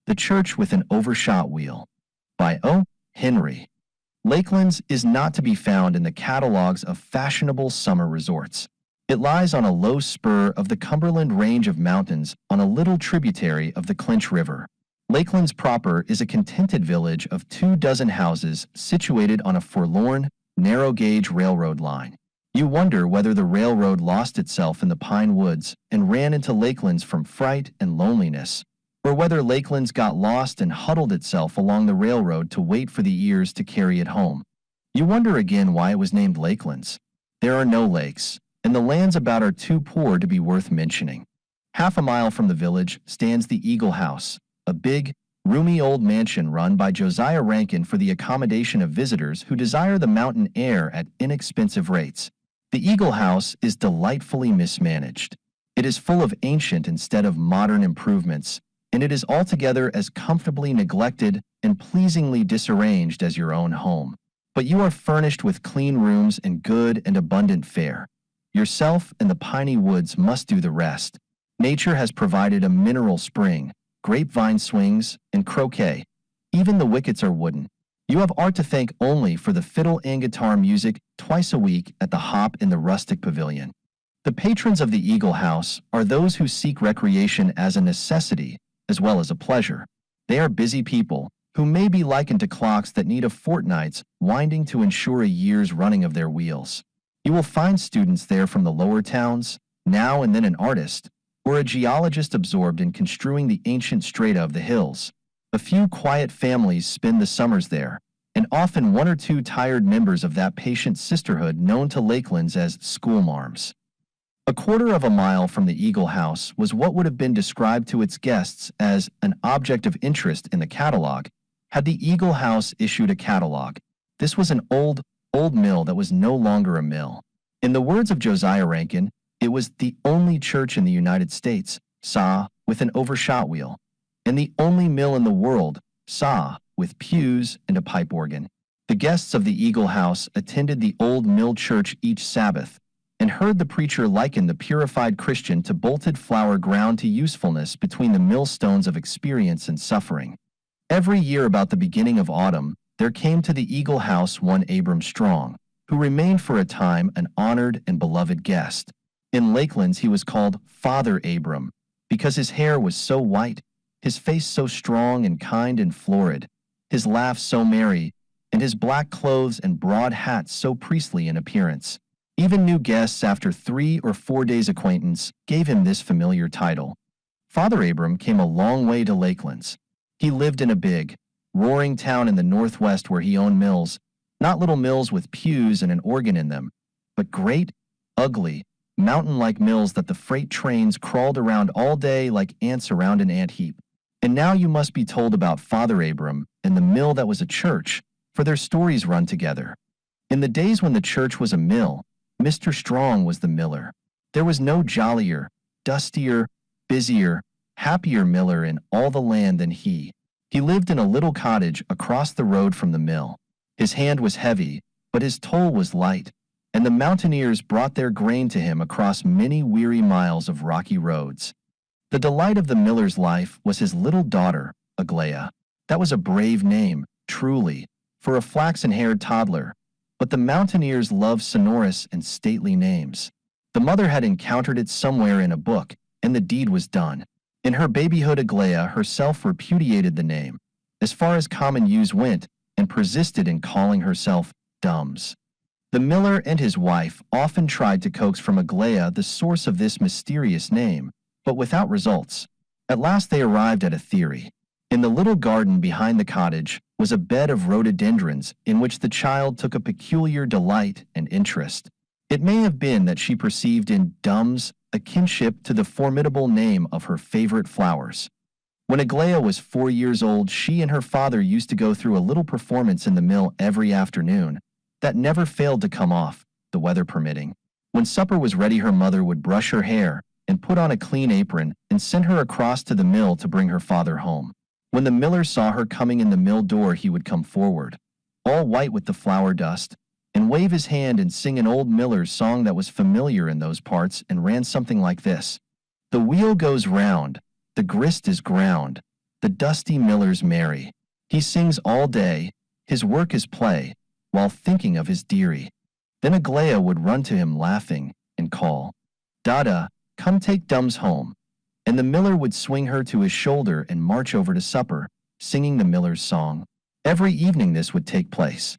The Church with an Overshot-Wheel by O. Henry. Lakelands is not to be found in the catalogs of fashionable summer resorts. It lies on a low spur of the Cumberland range of mountains on a little tributary of the Clinch River. Lakelands proper is a contented village of 24 houses situated on a forlorn, narrow-gauge railroad line. You wonder whether the railroad lost itself in the pine woods and ran into Lakelands from fright and loneliness, or whether Lakelands got lost and huddled itself along the railroad to wait for the years to carry it home. You wonder again why it was named Lakelands. There are no lakes, and the lands about are too poor to be worth mentioning. Half a mile from the village stands the Eagle House, a big, roomy old mansion run by Josiah Rankin for the accommodation of visitors who desire the mountain air at inexpensive rates. The Eagle House is delightfully mismanaged. It is full of ancient instead of modern improvements, and it is altogether as comfortably neglected and pleasingly disarranged as your own home. But you are furnished with clean rooms and good and abundant fare. Yourself and the piney woods must do the rest. Nature has provided a mineral spring, grapevine swings, and croquet. Even the wickets are wooden. You have art to thank only for the fiddle and guitar music twice a week at the Hop in the Rustic Pavilion. The patrons of the Eagle House are those who seek recreation as a necessity as well as a pleasure. They are busy people who may be likened to clocks that need a fortnight's winding to ensure a year's running of their wheels. You will find students there from the lower towns, now and then an artist, or a geologist absorbed in construing the ancient strata of the hills. A few quiet families spend the summers there, and often one or two tired members of that patient sisterhood known to Lakelands as schoolmarms. A quarter of a mile from the Eagle House was what would have been described to its guests as an object of interest in the catalog, had the Eagle House issued a catalog. This was an old mill that was no longer a mill. In the words of Josiah Rankin, it was the only church in the United States, with an overshot-wheel, and the only mill in the world, with pews and a pipe organ. The guests of the Eagle House attended the old mill church each Sabbath, and heard the preacher liken the purified Christian to bolted flour ground to usefulness between the millstones of experience and suffering. Every year about the beginning of autumn, there came to the Eagle House one Abram Strong, who remained for a time an honored and beloved guest. In Lakelands he was called Father Abram, because his hair was so white, his face so strong and kind and florid, his laugh so merry, and his black clothes and broad hat so priestly in appearance. Even new guests after 3 or 4 days' acquaintance gave him this familiar title. Father Abram came a long way to Lakelands. He lived in a big, roaring town in the northwest where he owned mills, not little mills with pews and an organ in them, but great, ugly, mountain-like mills that the freight trains crawled around all day like ants around an ant heap. And now you must be told about Father Abram and the mill that was a church, for their stories run together. In the days when the church was a mill, Mr. Strong was the miller. There was no jollier, dustier, busier, happier miller in all the land than he. He lived in a little cottage across the road from the mill. His hand was heavy, but his toil was light, and the mountaineers brought their grain to him across many weary miles of rocky roads. The delight of the miller's life was his little daughter, Aglaia. That was a brave name, truly, for a flaxen-haired toddler, but the mountaineers loved sonorous and stately names. The mother had encountered it somewhere in a book, and the deed was done. In her babyhood, Aglaia herself repudiated the name, as far as common use went, and persisted in calling herself Dums. The miller and his wife often tried to coax from Aglaia the source of this mysterious name, but without results. At last they arrived at a theory. In the little garden behind the cottage was a bed of rhododendrons in which the child took a peculiar delight and interest. It may have been that she perceived in Dums a kinship to the formidable name of her favorite flowers. When Aglaia was 4 years old, she and her father used to go through a little performance in the mill every afternoon that never failed to come off, the weather permitting. When supper was ready, her mother would brush her hair and put on a clean apron and send her across to the mill to bring her father home. When the miller saw her coming in the mill door, he would come forward, all white with the flour dust, and wave his hand and sing an old miller's song that was familiar in those parts and ran something like this. The wheel goes round, the grist is ground, the dusty miller's merry. He sings all day, his work is play, while thinking of his dearie. Then Aglaia would run to him laughing and call, Dada, come take Dums home. And the miller would swing her to his shoulder and march over to supper, singing the miller's song. Every evening this would take place.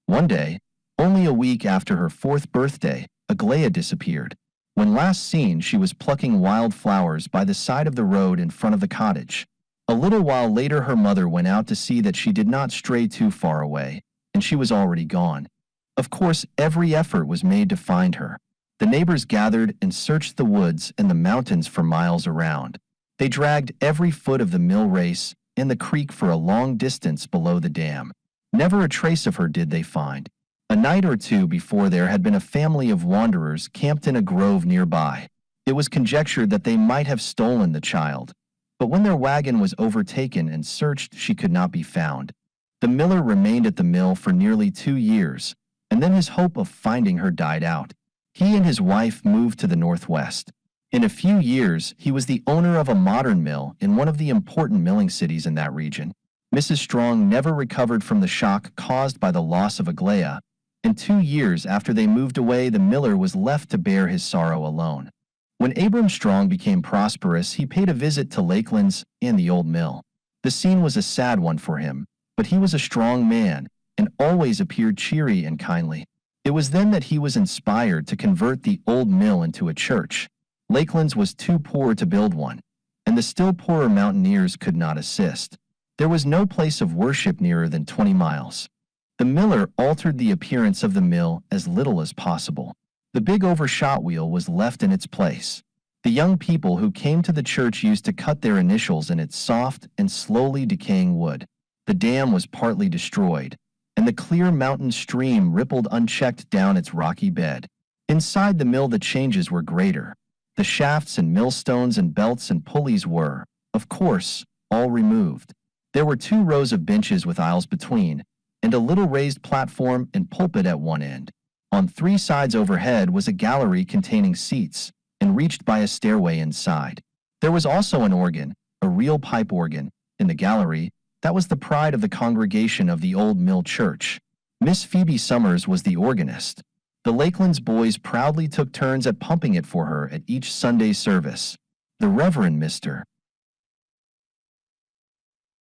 One day, only a week after her 4th birthday, Aglaia disappeared. When last seen, she was plucking wild flowers by the side of the road in front of the cottage. A little while later her mother went out to see that she did not stray too far away, and she was already gone. Of course, every effort was made to find her. The neighbors gathered and searched the woods and the mountains for miles around. They dragged every foot of the mill race and the creek for a long distance below the dam. Never a trace of her did they find. A night or two before there had been a family of wanderers camped in a grove nearby. It was conjectured that they might have stolen the child, but when their wagon was overtaken and searched, she could not be found. The miller remained at the mill for nearly 2 years, and then his hope of finding her died out. He and his wife moved to the northwest. In a few years, he was the owner of a modern mill in one of the important milling cities in that region. Mrs. Strong never recovered from the shock caused by the loss of Aglaia, and 2 years after they moved away, the miller was left to bear his sorrow alone. When Abram Strong became prosperous, he paid a visit to Lakelands and the old mill. The scene was a sad one for him, but he was a strong man and always appeared cheery and kindly. It was then that he was inspired to convert the old mill into a church. Lakelands was too poor to build one, and the still poorer mountaineers could not assist. There was no place of worship nearer than 20 miles. The miller altered the appearance of the mill as little as possible. The big Overshot-Wheel was left in its place. The young people who came to the church used to cut their initials in its soft and slowly decaying wood. The dam was partly destroyed, and the clear mountain stream rippled unchecked down its rocky bed. Inside the mill the changes were greater. The shafts and millstones and belts and pulleys were, of course, all removed. There were 2 rows of benches with aisles between, and a little raised platform and pulpit at one end. On 3 sides overhead was a gallery containing seats, and reached by a stairway inside. There was also an organ, a real pipe organ, in the gallery that was the pride of the congregation of the old mill church. Miss Phoebe Summers was the organist. The Lakelands boys proudly took turns at pumping it for her at each Sunday service. The Reverend Mr.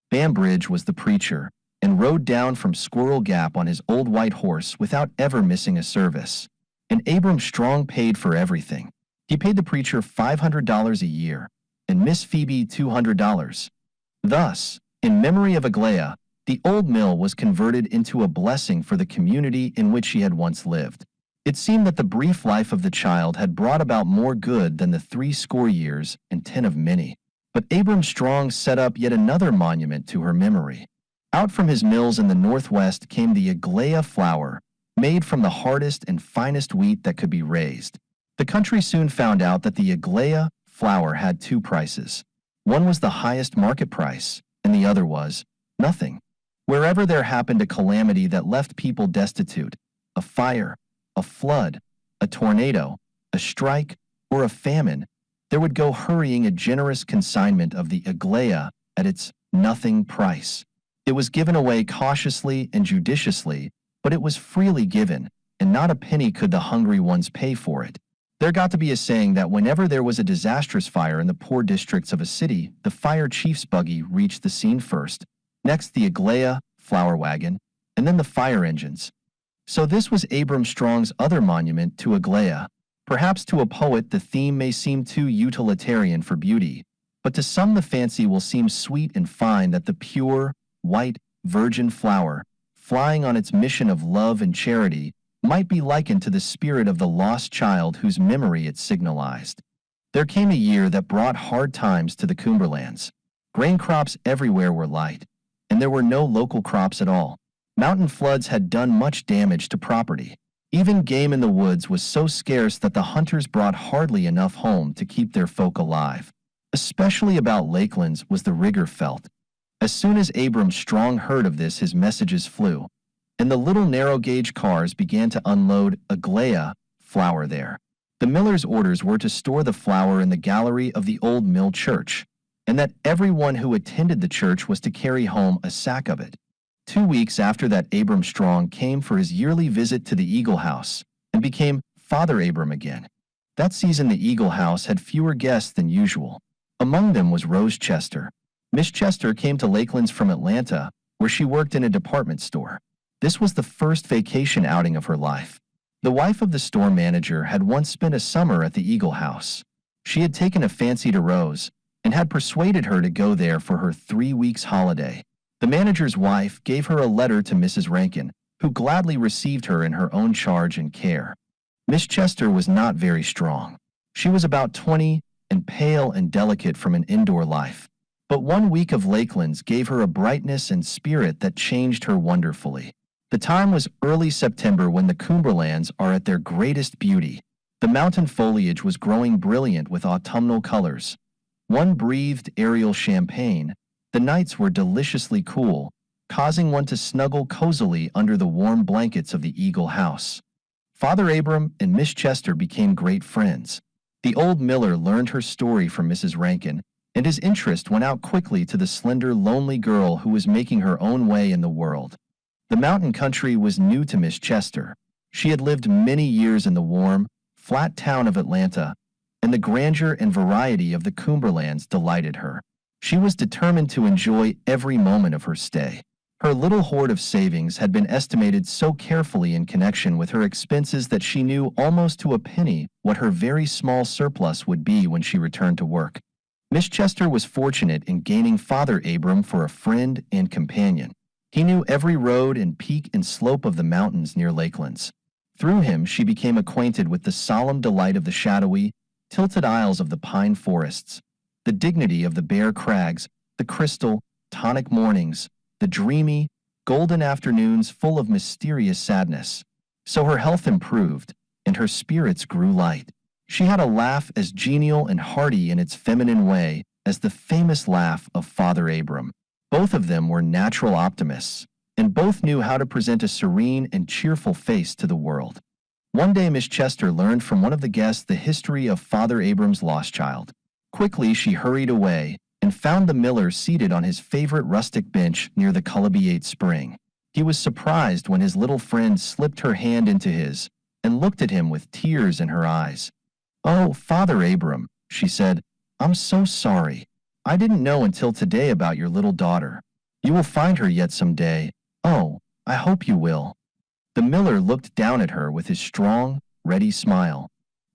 Bambridge was the preacher, and rode down from Squirrel Gap on his old white horse without ever missing a service. And Abram Strong paid for everything. He paid the preacher $500 a year, and Miss Phoebe $200. Thus, in memory of Aglaia, the old mill was converted into a blessing for the community in which she had once lived. It seemed that the brief life of the child had brought about more good than the 60 years and 10 of many. But Abram Strong set up yet another monument to her memory. Out from his mills in the northwest came the Aglaia flour, made from the hardest and finest wheat that could be raised. The country soon found out that the Aglaia flour had 2 prices. One was the highest market price, and the other was nothing. Wherever there happened a calamity that left people destitute, a fire, a flood, a tornado, a strike, or a famine, there would go hurrying a generous consignment of the Aglaia at its nothing price. It was given away cautiously and judiciously, but it was freely given, and not a penny could the hungry ones pay for it. There got to be a saying that whenever there was a disastrous fire in the poor districts of a city, the fire chief's buggy reached the scene first, next the Aglaia flour wagon, and then the fire engines. So this was Abram Strong's other monument to Aglaia. Perhaps to a poet the theme may seem too utilitarian for beauty, but to some the fancy will seem sweet and fine that the pure, white, virgin flower, flying on its mission of love and charity, might be likened to the spirit of the lost child whose memory it signalized. There came a year that brought hard times to the Cumberlands. Grain crops everywhere were light, and there were no local crops at all. Mountain floods had done much damage to property. Even game in the woods was so scarce that the hunters brought hardly enough home to keep their folk alive. Especially about Lakelands was the rigor felt. As soon as Abram Strong heard of this, his messages flew, and the little narrow-gauge cars began to unload Aglaia flour there. The miller's orders were to store the flour in the gallery of the old mill church, and that everyone who attended the church was to carry home a sack of it. 2 weeks after that, Abram Strong came for his yearly visit to the Eagle House and became Father Abram again. That season the Eagle House had fewer guests than usual. Among them was Rose Chester. Miss Chester came to Lakelands from Atlanta, where she worked in a department store. This was the first vacation outing of her life. The wife of the store manager had once spent a summer at the Eagle House. She had taken a fancy to Rose and had persuaded her to go there for her 3 weeks holiday. The manager's wife gave her a letter to Mrs. Rankin, who gladly received her in her own charge and care. Miss Chester was not very strong. She was about 20 and pale and delicate from an indoor life. But 1 week of Lakelands gave her a brightness and spirit that changed her wonderfully. The time was early September, when the Cumberlands are at their greatest beauty. The mountain foliage was growing brilliant with autumnal colors. One breathed aerial champagne. The nights were deliciously cool, causing one to snuggle cozily under the warm blankets of the Eagle House. Father Abram and Miss Chester became great friends. The old miller learned her story from Mrs. Rankin, and his interest went out quickly to the slender, lonely girl who was making her own way in the world. The mountain country was new to Miss Chester. She had lived many years in the warm, flat town of Atlanta, and the grandeur and variety of the Cumberlands delighted her. She was determined to enjoy every moment of her stay. Her little hoard of savings had been estimated so carefully in connection with her expenses that she knew almost to a penny what her very small surplus would be when she returned to work. Miss Chester was fortunate in gaining Father Abram for a friend and companion. He knew every road and peak and slope of the mountains near Lakelands. Through him she became acquainted with the solemn delight of the shadowy, tilted aisles of the pine forests, the dignity of the bare crags, the crystal, tonic mornings, the dreamy, golden afternoons full of mysterious sadness. So her health improved, and her spirits grew light. She had a laugh as genial and hearty in its feminine way as the famous laugh of Father Abram. Both of them were natural optimists, and both knew how to present a serene and cheerful face to the world. One day Miss Chester learned from one of the guests the history of Father Abram's lost child. Quickly she hurried away and found the miller seated on his favorite rustic bench near the Cullibbeate spring. He was surprised when his little friend slipped her hand into his and looked at him with tears in her eyes. "Oh, Father Abram," she said, "I'm so sorry. I didn't know until today about your little daughter. You will find her yet some day. Oh, I hope you will." The miller looked down at her with his strong, ready smile.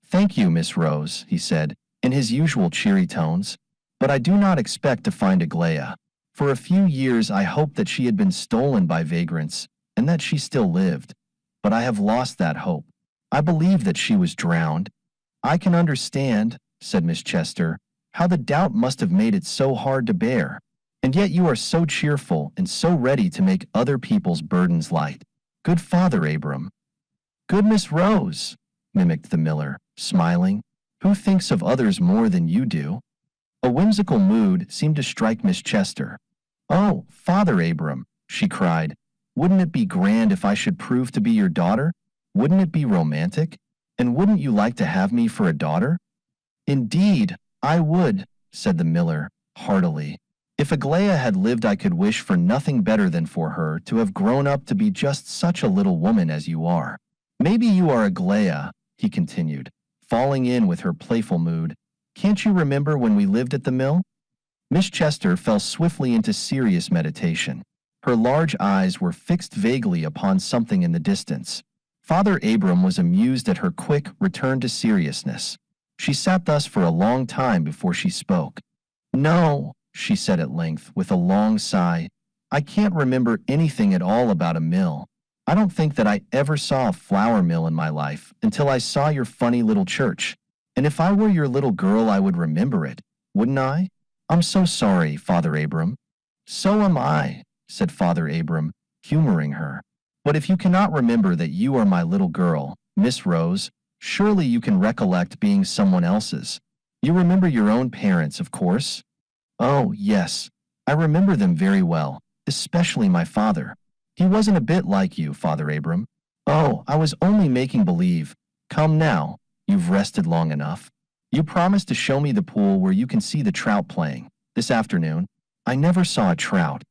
"Thank you, Miss Rose," he said, in his usual cheery tones, "but I do not expect to find Aglaia. For a few years I hoped that she had been stolen by vagrants, and that she still lived. But I have lost that hope. I believe that she was drowned." "I can understand," said Miss Chester, "how the doubt must have made it so hard to bear. And yet you are so cheerful and so ready to make other people's burdens light. Good Father Abram." "Good Miss Rose," mimicked the miller, smiling. "Who thinks of others more than you do?" A whimsical mood seemed to strike Miss Chester. "Oh, Father Abram," she cried, "wouldn't it be grand if I should prove to be your daughter? Wouldn't it be romantic? And wouldn't you like to have me for a daughter?" "Indeed, I would," said the miller, heartily. "If Aglaia had lived I could wish for nothing better than for her to have grown up to be just such a little woman as you are. Maybe you are Aglaia," he continued, falling in with her playful mood. "Can't you remember when we lived at the mill?" Miss Chester fell swiftly into serious meditation. Her large eyes were fixed vaguely upon something in the distance. Father Abram was amused at her quick return to seriousness. She sat thus for a long time before she spoke. "No," she said at length with a long sigh, "I can't remember anything at all about a mill. I don't think that I ever saw a flour mill in my life until I saw your funny little church. And if I were your little girl I would remember it, wouldn't I? I'm so sorry, Father Abram." "So am I," said Father Abram, humoring her. "But if you cannot remember that you are my little girl, Miss Rose, surely you can recollect being someone else's. You remember your own parents, of course?" "Oh, yes, I remember them very well, especially my father. He wasn't a bit like you, Father Abram." "Oh, I was only making believe. Come now, you've rested long enough. You promised to show me the pool where you can see the trout playing. This afternoon, I never saw a trout.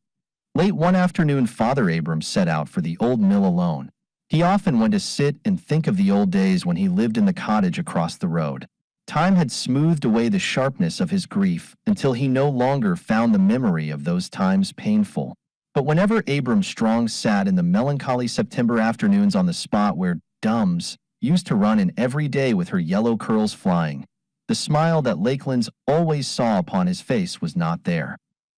Late one afternoon, Father Abram set out for the old mill alone. He often went to sit and think of the old days when he lived in the cottage across the road. Time had smoothed away the sharpness of his grief until he no longer found the memory of those times painful. But whenever Abram Strong sat in the melancholy September afternoons on the spot where Dums used to run in every day with her yellow curls flying, the smile that Lakelands always saw upon his face was not there.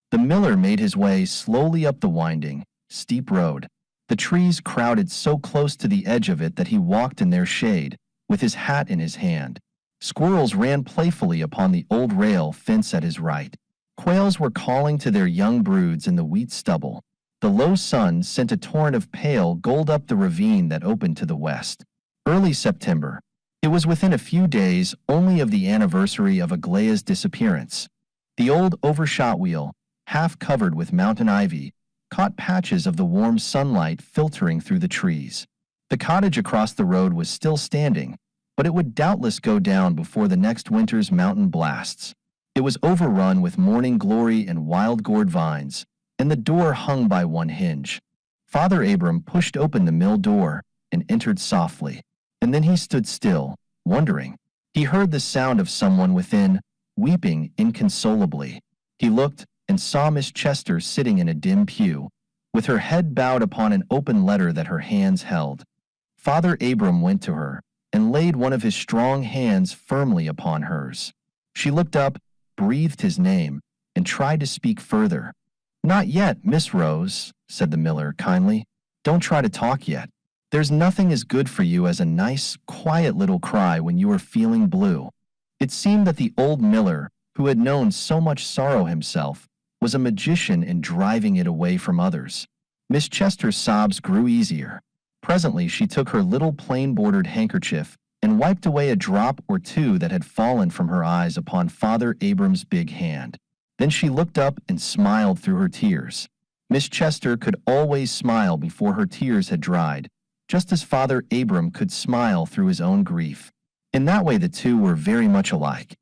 The miller made his way slowly up the winding, steep road. The trees crowded so close to the edge of it that he walked in their shade, with his hat in his hand. Squirrels ran playfully upon the old rail fence at his right. Quails were calling to their young broods in the wheat stubble. The low sun sent a torrent of pale gold up the ravine that opened to the west. Early September. It was within a few days only of the anniversary of Aglaya's disappearance. The old Overshot-Wheel, half covered with mountain ivy, caught patches of the warm sunlight filtering through the trees. The cottage across the road was still standing, but it would doubtless go down before the next winter's mountain blasts. It was overrun with morning glory and wild gourd vines, and the door hung by one hinge. Father Abram pushed open the mill door and entered softly, and then he stood still, wondering. He heard the sound of someone within, weeping inconsolably. He looked and saw Miss Chester sitting in a dim pew, with her head bowed upon an open letter that her hands held. Father Abram went to her and laid one of his strong hands firmly upon hers. She looked up, breathed his name, and tried to speak further. "Not yet, Miss Rose," said the miller kindly. "Don't try to talk yet. There's nothing as good for you as a nice, quiet little cry when you are feeling blue." It seemed that the old miller, who had known so much sorrow himself, was a magician in driving it away from others. Miss Chester's sobs grew easier. Presently she took her little plain-bordered handkerchief and wiped away a drop or two that had fallen from her eyes upon Father Abram's big hand. Then she looked up and smiled through her tears. Miss Chester could always smile before her tears had dried, just as Father Abram could smile through his own grief. In that way the two were very much alike.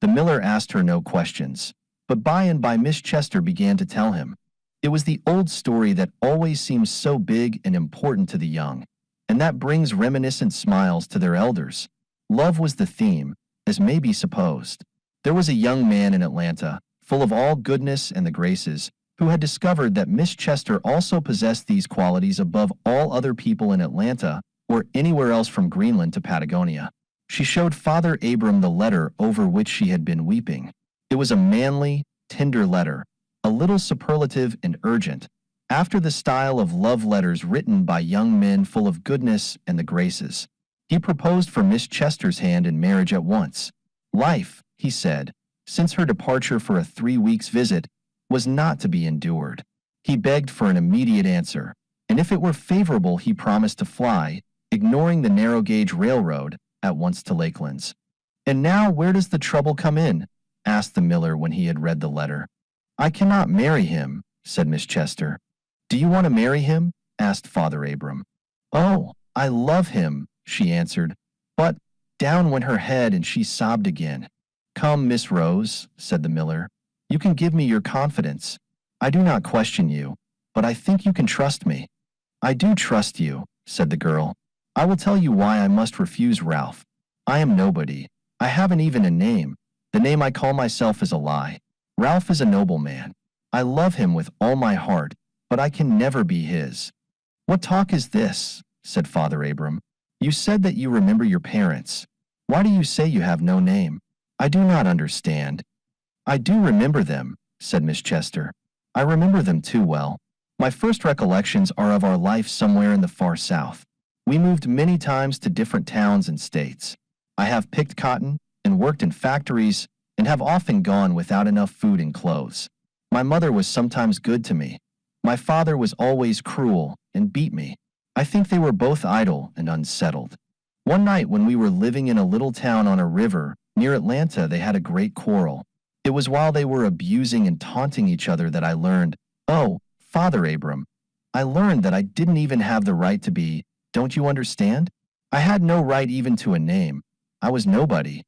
The miller asked her no questions, but by and by Miss Chester began to tell him. It was the old story that always seems so big and important to the young, and that brings reminiscent smiles to their elders. Love was the theme, as may be supposed. There was a young man in Atlanta, full of all goodness and the graces, who had discovered that Miss Chester also possessed these qualities above all other people in Atlanta or anywhere else from Greenland to Patagonia. She showed Father Abram the letter over which she had been weeping. It was a manly, tender letter, a little superlative and urgent, after the style of love letters written by young men full of goodness and the graces. He proposed for Miss Chester's hand in marriage at once. Life, he said, since her departure for a 3 weeks' visit, was not to be endured. He begged for an immediate answer, and if it were favorable he promised to fly, ignoring the narrow-gauge railroad, at once to Lakelands. "And now where does the trouble come in?" asked the miller when he had read the letter. "I cannot marry him," said Miss Chester. "Do you want to marry him?" asked Father Abram. "Oh, I love him," she answered, but down went her head and she sobbed again. "Come, Miss Rose," said the miller. "You can give me your confidence. I do not question you, but I think you can trust me." "I do trust you," said the girl. "I will tell you why I must refuse Ralph. I am nobody. I haven't even a name. The name I call myself is a lie. Ralph is a noble man. I love him with all my heart, but I can never be his." "What talk is this?" said Father Abram. "You said that you remember your parents. Why do you say you have no name? I do not understand." "I do remember them," said Miss Chester. "I remember them too well. My first recollections are of our life somewhere in the far south. We moved many times to different towns and states. I have picked cotton and worked in factories and have often gone without enough food and clothes. My mother was sometimes good to me. My father was always cruel and beat me. I think they were both idle and unsettled. One night when we were living in a little town on a river near Atlanta, they had a great quarrel. It was while they were abusing and taunting each other that I learned, oh, Father Abram, I learned that I didn't even have the right to be, don't you understand? I had no right even to a name. I was nobody.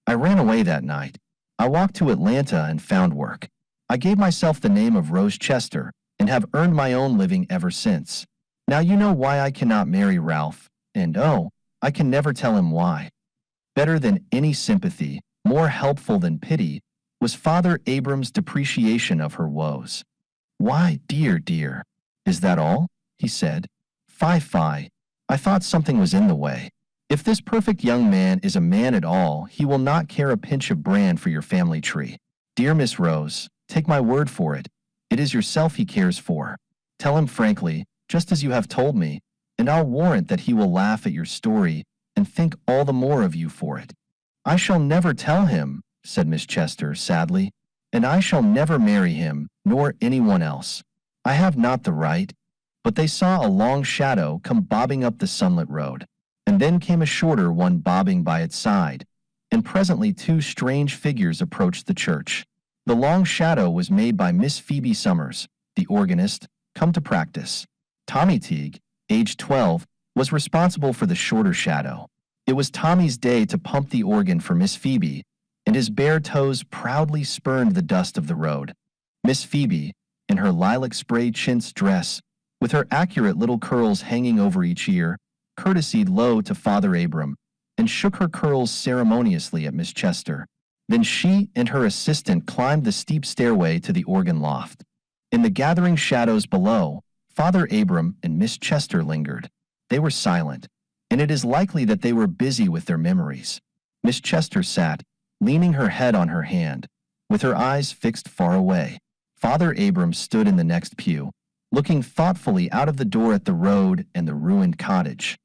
I ran away that night. I walked to Atlanta and found work. I gave myself the name of Rose Chester and have earned my own living ever since. Now you know why I cannot marry Ralph, and oh, I can never tell him why." Better than any sympathy, more helpful than pity, was Father Abram's depreciation of her woes. "Why, dear, dear, is that all?" he said. "Fie, I thought something was in the way. If this perfect young man is a man at all, he will not care a pinch of bran for your family tree. Dear Miss Rose, take my word for it, it is yourself he cares for. Tell him frankly, just as you have told me, and I'll warrant that he will laugh at your story and think all the more of you for it." "I shall never tell him," said Miss Chester sadly, "and I shall never marry him, nor anyone else. I have not the right." But they saw a long shadow come bobbing up the sunlit road, and then came a shorter one bobbing by its side, and presently two strange figures approached the church. The long shadow was made by Miss Phoebe Summers, the organist, come to practice. Tommy Teague, aged 12, was responsible for the shorter shadow. It was Tommy's day to pump the organ for Miss Phoebe, and his bare toes proudly spurned the dust of the road. Miss Phoebe, in her lilac-spray chintz dress, with her accurate little curls hanging over each ear, courtesied low to Father Abram, and shook her curls ceremoniously at Miss Chester. Then she and her assistant climbed the steep stairway to the organ loft. In the gathering shadows below, Father Abram and Miss Chester lingered. They were silent, and it is likely that they were busy with their memories. Miss Chester sat, leaning her head on her hand, with her eyes fixed far away. Father Abram stood in the next pew, looking thoughtfully out of the door at the road and the ruined cottage.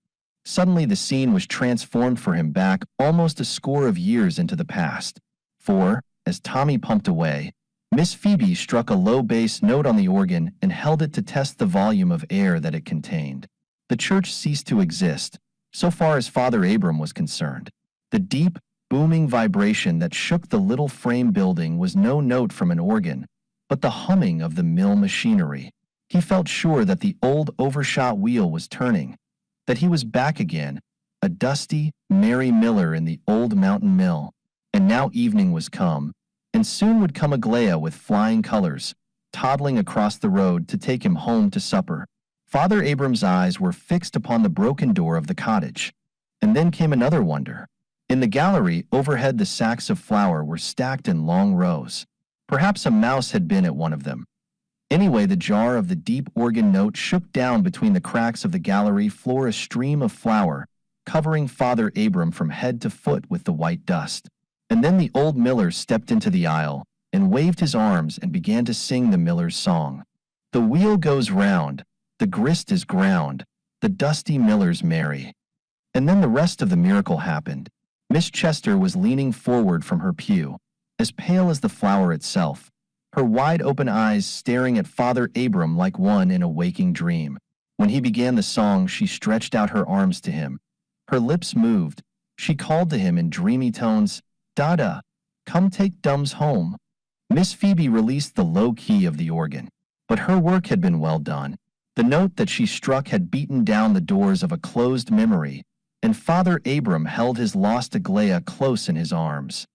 Suddenly the scene was transformed for him back almost a score of years into the past. For, as Tommy pumped away, Miss Phoebe struck a low bass note on the organ and held it to test the volume of air that it contained. The church ceased to exist, so far as Father Abram was concerned. The deep, booming vibration that shook the little frame building was no note from an organ, but the humming of the mill machinery. He felt sure that the old Overshot-Wheel was turning, that he was back again, a dusty, merry miller in the old mountain mill. And now evening was come, and soon would come Aglaia with flying colors, toddling across the road to take him home to supper. Father Abram's eyes were fixed upon the broken door of the cottage. And then came another wonder. In the gallery overhead the sacks of flour were stacked in long rows. Perhaps a mouse had been at one of them. Anyway, the jar of the deep organ note shook down between the cracks of the gallery floor a stream of flour, covering Father Abram from head to foot with the white dust. And then the old miller stepped into the aisle, and waved his arms and began to sing the miller's song. "The wheel goes round, the grist is ground, the dusty miller's merry." And then the rest of the miracle happened. Miss Chester was leaning forward from her pew, as pale as the flower itself, her wide-open eyes staring at Father Abram like one in a waking dream. When he began the song, she stretched out her arms to him. Her lips moved. She called to him in dreamy tones, "Dada, come take Dums home." Miss Phoebe released the low key of the organ, but her work had been well done. The note that she struck had beaten down the doors of a closed memory, and Father Abram held his lost Aglaia close in his arms.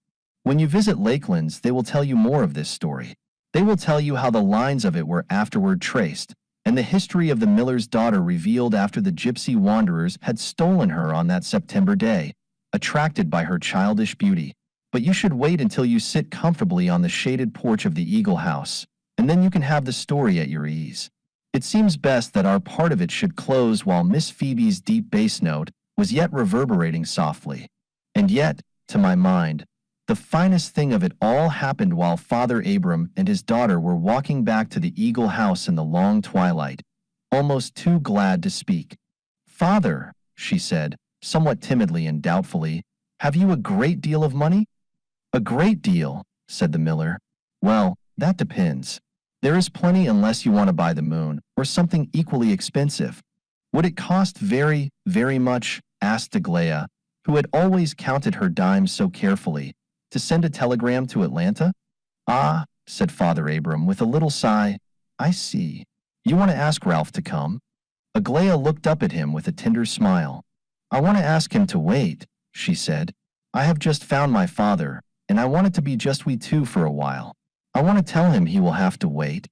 When you visit Lakelands, they will tell you more of this story. They will tell you how the lines of it were afterward traced, and the history of the miller's daughter revealed after the gypsy wanderers had stolen her on that September day, attracted by her childish beauty. But you should wait until you sit comfortably on the shaded porch of the Eagle House, and then you can have the story at your ease. It seems best that our part of it should close while Miss Phoebe's deep bass note was yet reverberating softly. And yet, to my mind, the finest thing of it all happened while Father Abram and his daughter were walking back to the Eagle House in the long twilight, almost too glad to speak. "Father," she said, somewhat timidly and doubtfully, "have you a great deal of money?" "A great deal," said the miller. "Well, that depends. There is plenty unless you want to buy the moon, or something equally expensive." "Would it cost very, very much?" asked Aglaia, who had always counted her dimes so carefully, "to send a telegram to Atlanta?" "Ah," said Father Abram with a little sigh, "I see. You want to ask Ralph to come?" Aglaia looked up at him with a tender smile. "I want to ask him to wait," she said. "I have just found my father, and I want it to be just we two for a while. I want to tell him he will have to wait.